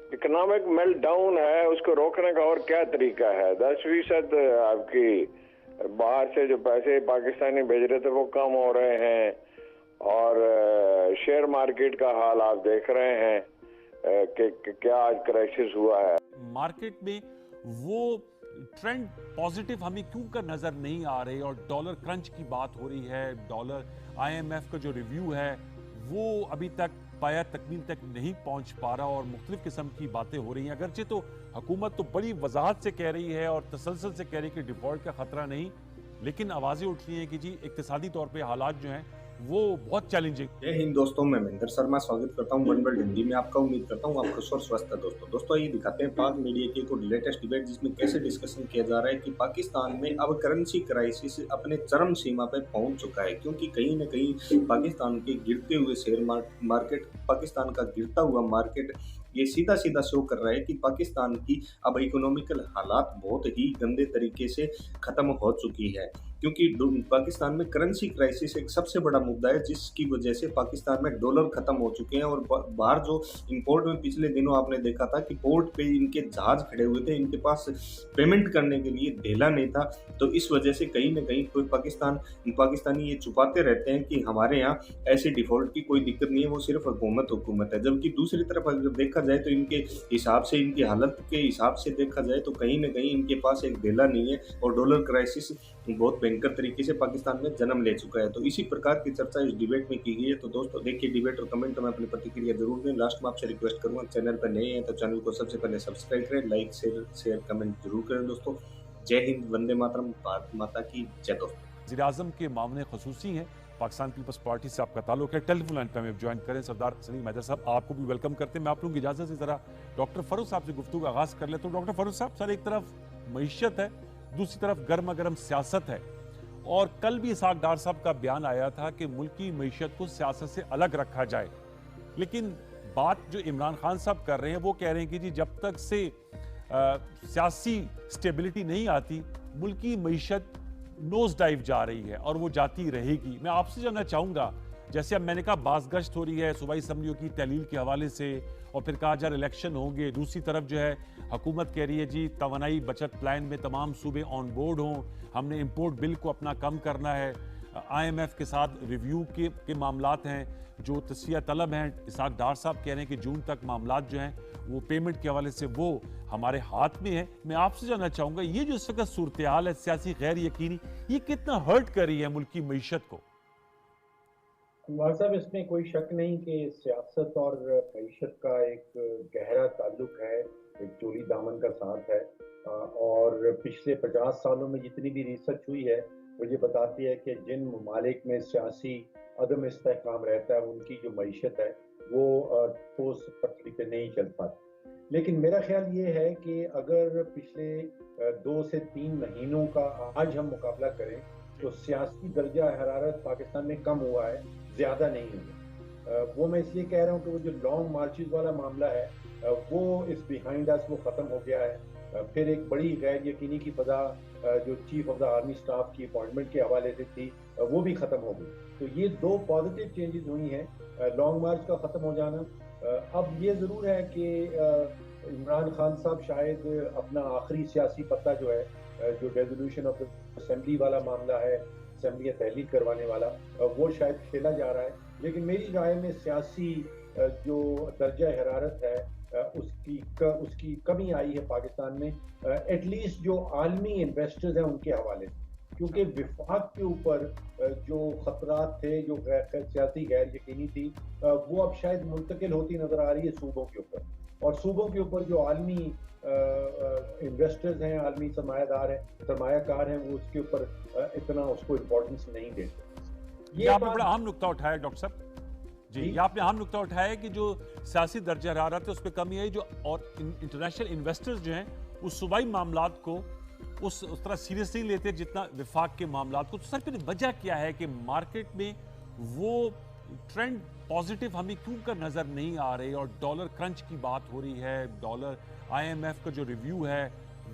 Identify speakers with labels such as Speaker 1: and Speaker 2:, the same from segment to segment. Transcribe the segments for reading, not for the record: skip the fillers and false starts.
Speaker 1: Economic melt down है, उसको रोकने का और क्या तरीका है? 10% आपकी बाहर से जो पैसे पाकिस्तानी भेज रहे थे वो कम हो रहे हैं, और शेयर मार्केट का हाल आप देख रहे हैं कि क्या आज क्राइसिस हुआ है
Speaker 2: मार्केट में। वो ट्रेंड पॉजिटिव हमें क्यों कर नजर नहीं आ रही, और डॉलर क्रंच की बात हो रही है। डॉलर IMF का जो रिव्यू है वो अभी तक पाया तकमील तक नहीं पहुंच पा रहा, और मुख्तलिफ किस्म की बातें हो रही हैं। अगरचे तो हुकूमत तो बड़ी वजाहत से कह रही है और तसलसल से कह रही है कि डिफॉल्ट का खतरा नहीं, लेकिन आवाजें उठ रही हैं कि जी इक्तिसादी तौर पे हालात जो हैं वो बहुत चैलेंजिंग।
Speaker 3: जय हिंद दोस्तों, मैं महेंद्र शर्मा स्वागत करता हूं वन वर्ल्ड हिंदी में आपका। उम्मीद करता हूं आपका स्वर स्वस्थ है। दोस्तों ये दिखाते हैं पाक मीडिया की कुछ लेटेस्ट डिबेट, जिसमें कैसे डिस्कशन किया जा रहा है कि पाकिस्तान में अब करेंसी क्राइसिस अपने चरम सीमा पर पहुंच चुका है, क्योंकि कहीं न कहीं पाकिस्तान के गिरते हुए शेयर मार्केट, पाकिस्तान का गिरता हुआ मार्केट ये सीधा सीधा शो कर रहा है कि पाकिस्तान की अब इकोनॉमिकल हालात बहुत ही गंदे तरीके से खत्म हो चुकी है। क्योंकि पाकिस्तान में करेंसी क्राइसिस एक सबसे बड़ा मुद्दा है, जिसकी वजह से पाकिस्तान में डॉलर खत्म हो चुके हैं, और बाहर जो इंपोर्ट में पिछले दिनों आपने देखा था कि पोर्ट पे इनके जहाज खड़े हुए थे, इनके पास पेमेंट करने के लिए ढेला नहीं था। तो इस वजह से कहीं ना कहीं कोई पाकिस्तानी ये छुपाते रहते हैं कि हमारे यहाँ ऐसे डिफॉल्ट की कोई दिक्कत नहीं है, वो सिर्फ हुकूमत है। जबकि दूसरी तरफ अगर देखा जाए तो इनके हिसाब से, इनकी हालत के हिसाब से देखा जाए तो कहीं ना कहीं इनके पास एक ढेला नहीं है, और डॉलर क्राइसिस बहुत भयंकर तरीके से पाकिस्तान में जन्म ले चुका है। तो इसी प्रकार की चर्चा इस डिबेट में की गई है। तो दोस्तों देखिए डिबेट और कमेंट में अपनी प्रतिक्रिया जरूर दें। लास्ट में आपसे रिक्वेस्ट करूंगा, चैनल पर नए हैं तो चैनल को सबसे पहले सब्सक्राइब करें, लाइक शेयर कमेंट जरूर करें। दोस्तों जय हिंद, वंदे मातरम, भारत माता की जय। दोस्तों
Speaker 2: वज़ीर आज़म के मामले खसूसी हैं, पाकिस्तान पीपल्स पार्टी से आपका ताल्लुक है। टेलीफोन लाइन पर हमें ज्वाइन करें सरदार सलीम हैदर साहब, आपको भी वेलकम करते हैं। मैं आप लोगों की इजाज़त से ज़रा डॉक्टर फरूख साहब से गुफ्तगू का आगाज़ कर ले। तो डॉक्टर फरूख साहब, सर एक तरफ मईशत है, दूसरी तरफ गर्मा गर्म सियासत है, और कल भी इसहाक डार साहब का बयान आया था कि मुल्क की मईशत को सियासत से अलग रखा जाए। लेकिन बात जो इमरान खान साहब कर रहे हैं वो कह रहे हैं कि जी जब तक से सियासी स्टेबिलिटी नहीं आती, मुल्क की मईशत नोज डाइव जा रही है और वो जाती रहेगी। मैं आपसे जानना चाहूँगा, जैसे अब मैंने कहा बाज़गश्त हो रही है सूबाई असम्बलियों की तहलील के हवाले से, और फिर कहा जा रहा इलेक्शन होंगे, दूसरी तरफ जो है हुकूमत कह रही है जी तवानाई बचत प्लान में तमाम सूबे ऑन बोर्ड हों, हमने इम्पोर्ट बिल को अपना कम करना है, IMF के साथ रिव्यू के मामलात हैं जो तस्फिया तलब हैं। इसहाक डार साहब कह रहे हैं कि जून तक मामलात जो हैं वो पेमेंट के हवाले से वो हमारे हाथ में है। मैं आपसे जानना चाहूँगा, ये जो इस वक्त सूरत हाल है सियासी गैर यकीनी, ये कितना हर्ट कर रही है मुल्क की मईशत को?
Speaker 4: साहब, इसमें कोई शक नहीं कि सियासत और मईशत का एक गहरा ताल्लुक है, एक चोली दामन का साथ है। और पिछले 50 सालों में जितनी भी रिसर्च हुई है वो ये बताती है कि जिन ममालिक में सियासी अदम इस्तेहकाम रहता है उनकी जो मईशत है वो ठोस पटरी पे नहीं चल पाती। लेकिन मेरा ख्याल ये है कि अगर पिछले 2 से 3 महीनों का आज हम मुकाबला करें तो सियासी दर्जा हरारत पाकिस्तान में कम हुआ है, ज्यादा नहीं हुआ। वो मैं इसलिए कह रहा हूँ कि वो जो लॉन्ग मार्चेस वाला मामला है वो इस बिहाइंड अस, वो खत्म हो गया है। फिर एक बड़ी गैर यकीनी की फजा जो chief of the army staff की अपॉइंटमेंट के हवाले से थी वो भी खत्म हो गई। तो ये 2 पॉजिटिव चेंजेस हुई हैं, लॉन्ग मार्च का खत्म हो जाना। अब ये जरूर है कि इमरान खान साहब शायद अपना आखिरी सियासी पत्ता जो है, जो रेजोल्यूशन ऑफ असेंबली वाला मामला है, असेंबली तहलील करवाने वाला, वो शायद खेला जा रहा है। लेकिन मेरी राय में सियासी जो दर्जा हरारत है उसकी कमी आई है पाकिस्तान में, एटलीस्ट जो आलमी इन्वेस्टर्स हैं उनके हवाले से, क्योंकि विफाक के ऊपर जो खतरात थे, जो सियासी गैर यकीनी थी, वो अब शायद मुंतकिल होती नजर आ रही है सूबों के ऊपर, और सूबों के ऊपर जो आलमी इन्वेस्टर्स हैं, आलमी सरमायाकार हैं, वो उसके ऊपर इतना उसको इम्पोर्टेंस नहीं देते।
Speaker 2: ये आपने बड़ा अहम नुक्ता उठाया डॉक्टर साहब जी, ये आपने अहम नुक्ता उठाया है कि जो सियासी दर्जा हरारत है उस पर कमी आई, जो और इंटरनेशनल इन्वेस्टर्स जो हैं उस सूबाई मामलात को उस तरह सीरियस नहीं लेते जितना विफाक के मामलात को। तो सर फिर वजह क्या है कि मार्केट में वो ट्रेंड पॉजिटिव हमें क्यों कर नजर नहीं आ रही, और डॉलर क्रंच की बात हो रही है, डॉलर IMF का जो रिव्यू है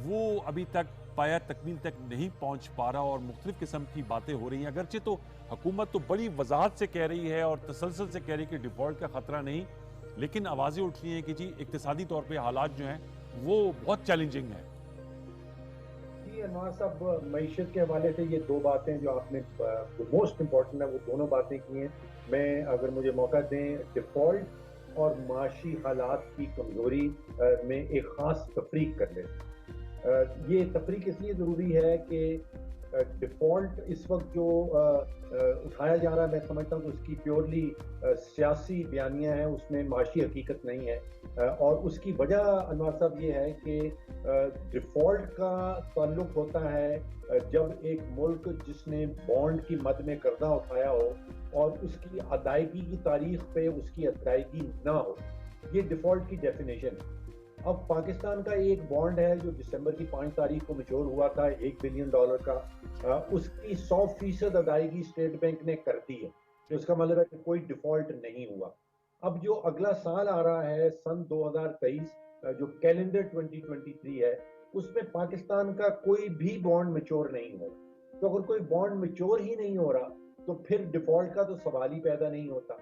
Speaker 2: वो अभी तक पाया तकमील तक नहीं पहुंच पा रहा, और मुख्तलिफ किस्म की बातें हो रही हैं। अगरचे तो हुकूमत तो बड़ी वजाहत से कह रही है और तसलसल से कह रही है कि डिफॉल्ट का खतरा नहीं, लेकिन आवाज़ें उठ रही हैं कि जी इक्तिसादी तौर पे हालात जो हैं वो बहुत चैलेंजिंग हैं।
Speaker 4: जी अनवर साहब, मईशत के हवाले से ये दो बातें जो आपने जो मोस्ट इम्पोर्टेंट है वो दोनों बातें की हैं। मैं अगर मुझे मौका दें, डिफ़ॉल्ट और माशी हालात की कमज़ोरी में एक ख़ास तफरीक कर लें। ये तफरीक इसलिए ज़रूरी है कि डिफ़ॉल्ट इस वक्त जो उठाया जा रहा है, मैं समझता हूँ कि उसकी प्योरली सियासी बयानियाँ हैं, उसमें माशी हकीकत नहीं है। और उसकी वजह अनवर साहब ये है कि डिफ़ॉल्ट का ताल्लुक होता है जब एक मुल्क जिसने बॉन्ड की मद में कर्जा उठाया हो और उसकी अदायगी की तारीख पे उसकी अदायगी ना हो, ये डिफ़ॉल्ट की डेफिनेशन है। अब पाकिस्तान का एक बॉन्ड है जो दिसंबर की 5 तारीख को मैच्योर हुआ था, $1 बिलियन का। उसकी 100% अदायगी स्टेट बैंक ने कर दी है, तो इसका मतलब है कि कोई डिफ़ॉल्ट नहीं हुआ। अब जो अगला साल आ रहा है, सन 2023, जो कैलेंडर 2023 है, उसमें पाकिस्तान का कोई भी बॉन्ड मैच्योर नहीं हो रहा। तो अगर कोई बॉन्ड मैच्योर ही नहीं हो रहा तो फिर डिफ़ॉल्ट का तो सवाल ही पैदा नहीं होता।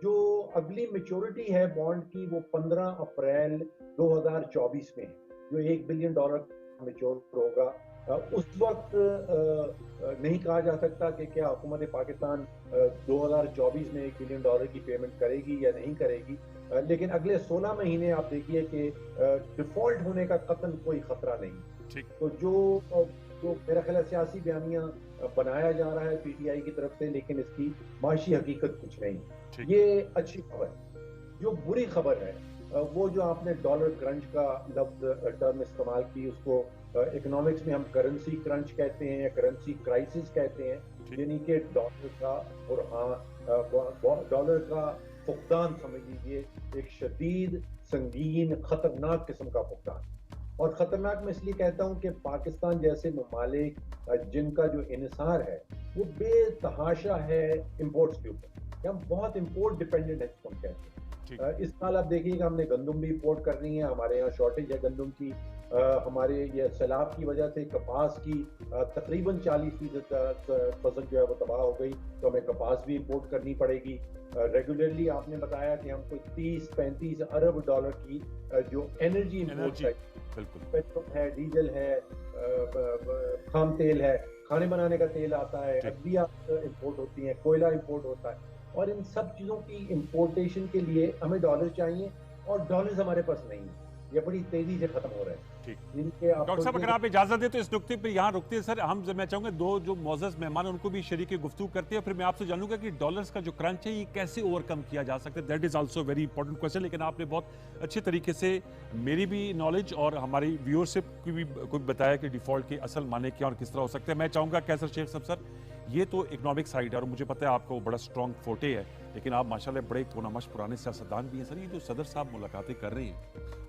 Speaker 4: जो अगली मैच्योरिटी है बॉन्ड की वो 15 अप्रैल 2024 में है, जो $1 बिलियन मैच्योर होगा। उस वक्त नहीं कहा जा सकता कि क्या हुकूमत पाकिस्तान 2024 में $1 बिलियन की पेमेंट करेगी या नहीं करेगी। लेकिन अगले 16 महीने आप देखिए कि डिफॉल्ट होने का कतन कोई खतरा नहीं। तो जो मेरा ख्याल है सियासी बयानियां बनाया जा रहा है पीटीआई की तरफ से, लेकिन इसकी माशी हकीकत कुछ नहीं। ये अच्छी खबर है। जो बुरी खबर है वो जो आपने डॉलर क्रंच का लफ्ज टर्म इस्तेमाल की, उसको इकोनॉमिक्स में हम करेंसी क्रंच कहते हैं या करेंसी क्राइसिस कहते हैं, यानी कि डॉलर का बुरहान, डॉलर का फुकदान समझ लीजिए, एक शदीद संगीन खतरनाक किस्म का फुकदान। और खतरनाक मैं इसलिए कहता हूं कि पाकिस्तान जैसे ममालिक जिनका जो इन्हिसार है वो बेतहाशा है इंपोर्ट्स के ऊपर, हम बहुत इंपोर्ट डिपेंडेंट है जिसको हम कहते हैं। इस साल आप देखिएगा हमने गंदम भी इंपोर्ट करनी है, हमारे यहाँ शॉर्टेज है गंदम की। हमारे ये सैलाब की वजह से कपास की तकरीबन 40% फसल जो है वो तबाह हो गई, तो हमें कपास भी इंपोर्ट करनी पड़ेगी। रेगुलरली आपने बताया कि हम कोई 30-35 अरब डॉलर की जो एनर्जी इंपोर्ट है, पेट्रोल है, डीजल है, खाम तेल है, खाने बनाने का तेल आता है, अदविया इंपोर्ट होती है, कोयला इंपोर्ट होता है, और इन सब चीज़ों की इंपोर्टेशन के लिए हमें डॉलर चाहिए और डॉलर्स हमारे पास नहीं है। ये बड़ी तेजी से खत्म हो रहा है।
Speaker 2: ठीक, डॉक्टर साहब अगर आप इजाजत दें तो इस नुक्ते पर यहाँ रुकते हैं सर। मैं चाहूंगा दो जो मौजूद मेहमान उनको भी शरीक गुफ्तगू करते हैं, फिर मैं आपसे जानूंगा कि डॉलर्स का जो क्रंच है ये कैसे ओवरकम किया जा सकता है। That is also very important question. लेकिन आपने बहुत अच्छे तरीके से मेरी भी नॉलेज और हमारी व्यूअरशिप की भी कुछ बताया कि डिफॉल्ट के असल माने क्या और किस तरह हो सकते हैं। मैं चाहूंगा कैसर शेख साहब सर, ये तो इकोनॉमिक साइड है और मुझे पता है आपका वो बड़ा स्ट्रॉन्ग फोटे है, लेकिन आप माशाल्लाह बड़े कोनामश पुराने सियासतदान भी हैं सर। ये जो सदर साहब मुलाकातें कर रहे हैं,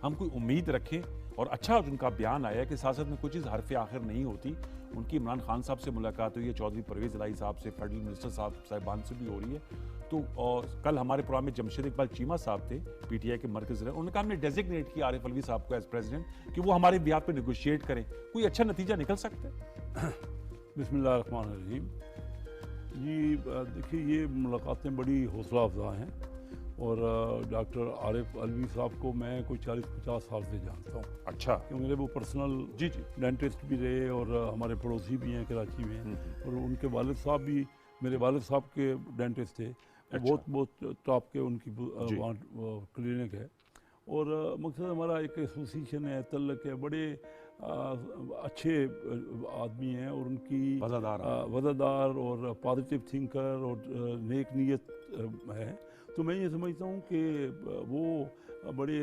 Speaker 2: हम कोई उम्मीद रखें, और अच्छा उनका बयान आया कि सियासत में कोई चीज़ हरफ आखिर नहीं होती। उनकी इमरान खान साहब से मुलाकात हुई है, चौधरी परवेज़ इलाही साहब से, फेडरल मिनिस्टर साहिबान से भी हो रही है। तो और कल हमारे प्रोग्राम में जमशेद इकबाल चीमा साहब थे, पीटीआई के मरकज़ रहे, उन्होंने कहा हमने डेजिग्नेट किया आरिफ अलवी साहब को एज प्रेसिडेंट कि वो हमारे बिहाफ पे नेगोशिएट करें। कोई अच्छा नतीजा निकल सकता है?
Speaker 5: बिस्मिल्लाहिर्रहमानिर्रहीम। जी देखिए, ये मुलाकातें बड़ी हौसला अफजा हैं और डॉक्टर आरिफ अलवी साहब को मैं कोई 40-50 साल से जानता हूँ। अच्छा। क्योंकि मेरे वो पर्सनल डेंटिस्ट भी रहे और हमारे पड़ोसी भी हैं कराची में, और उनके वालिद साहब भी मेरे वालिद साहब के डेंटिस्ट थे। अच्छा। बहुत टॉप के उनकी वहाँ क्लिनिक है, और मकसद हमारा एक एसोसिएशन है, तल्लक है, बड़े अच्छे आदमी हैं और उनकी वज़ादार और पॉजिटिव थिंकर और नेक नीयत है। तो मैं ये समझता हूँ कि वो बड़े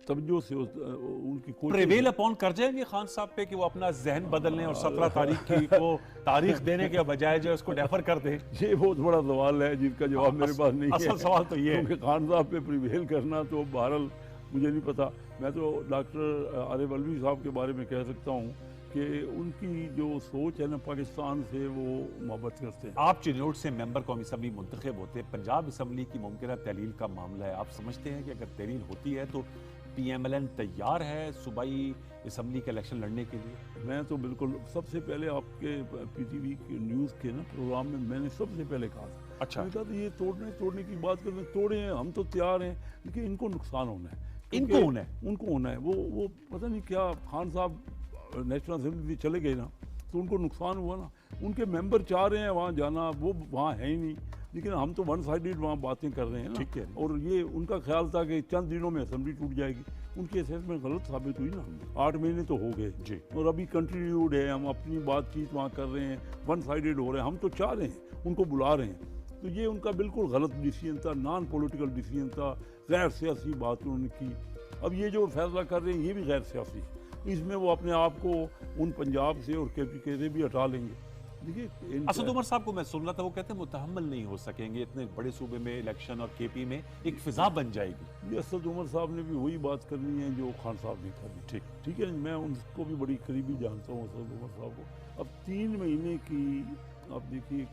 Speaker 5: तवज्जो से उनकी कोशिश
Speaker 2: प्रिवेल अपॉन कर जाएंगे खान साहब पे कि वो अपना जहन बदल लें और 17 तारीख की को तारीख देने के बजाय जो उसको डेफर कर दें।
Speaker 5: ये बहुत बड़ा सवाल है जिसका जवाब मेरे पास नहीं है।
Speaker 2: असल सवाल तो ये है
Speaker 5: कि खान साहब पे प्रिवेल करना, तो बहरहाल मुझे नहीं पता। मैं तो डॉक्टर आरिफ अलवी साहब के बारे में कह सकता हूँ कि उनकी जो सोच है ना पाकिस्तान से, वो मोहब्बत करते हैं।
Speaker 2: आप चिन्नौट से मेंबर कौमी असम्बली मुंतखब होते हैं, पंजाब असम्बली की मुमकिन तहलील का मामला है, आप समझते हैं कि अगर तहलील होती है तो PMLN तैयार है सूबाई असम्बली के इलेक्शन लड़ने के लिए?
Speaker 5: मैं तो बिल्कुल, सबसे पहले आपके PTV के न्यूज़ के ना प्रोग्राम में मैंने सबसे पहले कहा था
Speaker 2: अच्छा।
Speaker 5: मैंने कहा तो ये तोड़ने की बात करते तोड़े हैं, हम तो तैयार हैं, लेकिन इनको नुकसान होना है।
Speaker 2: इनको होना है?
Speaker 5: उनको होना है। वो पता नहीं क्या, खान साहब नेशनल असेंबली चले गए ना, तो उनको नुकसान हुआ ना। उनके मेंबर चाह रहे हैं वहाँ जाना, वो वहाँ है ही नहीं, लेकिन हम तो वन साइडेड वहाँ बातें कर रहे हैं ना।
Speaker 2: ठीक है।
Speaker 5: और ये उनका ख्याल था कि चंद दिनों में असेंबली टूट जाएगी। उनकी असेसमेंट गलत साबित हुई ना। 8 महीने तो हो गए
Speaker 2: जी।
Speaker 5: और अभी कंटिन्यूड है, हम अपनी बातचीत वहाँ कर रहे हैं, वन साइडेड हो रहे हैं। हम तो चाह रहे हैं, उनको बुला रहे हैं। तो ये उनका बिल्कुल गलत डिसीजन था, नॉन पॉलिटिकल डिसीजन था, गैर सियासी बात उन्होंने की। अब ये जो फैसला कर रहे हैं ये भी गैर सियासी है। इसमें वो अपने आप को उन पंजाब से और KPK से भी हटा लेंगे। देखिए
Speaker 2: असद उमर साहब को मैं सुन रहा था, वो कहते हैं मुतहम्मल नहीं हो सकेंगे, इतने बड़े सूबे में इलेक्शन और KP में एक फिजा बन जाएगी।
Speaker 5: ये असद उमर साहब ने भी वही बात करनी है जो खान साहब ने करनी। ठीक है, मैं उनको भी बड़ी करीबी जानता हूँ असद उमर साहब को। अब 3 महीने की आप देखिए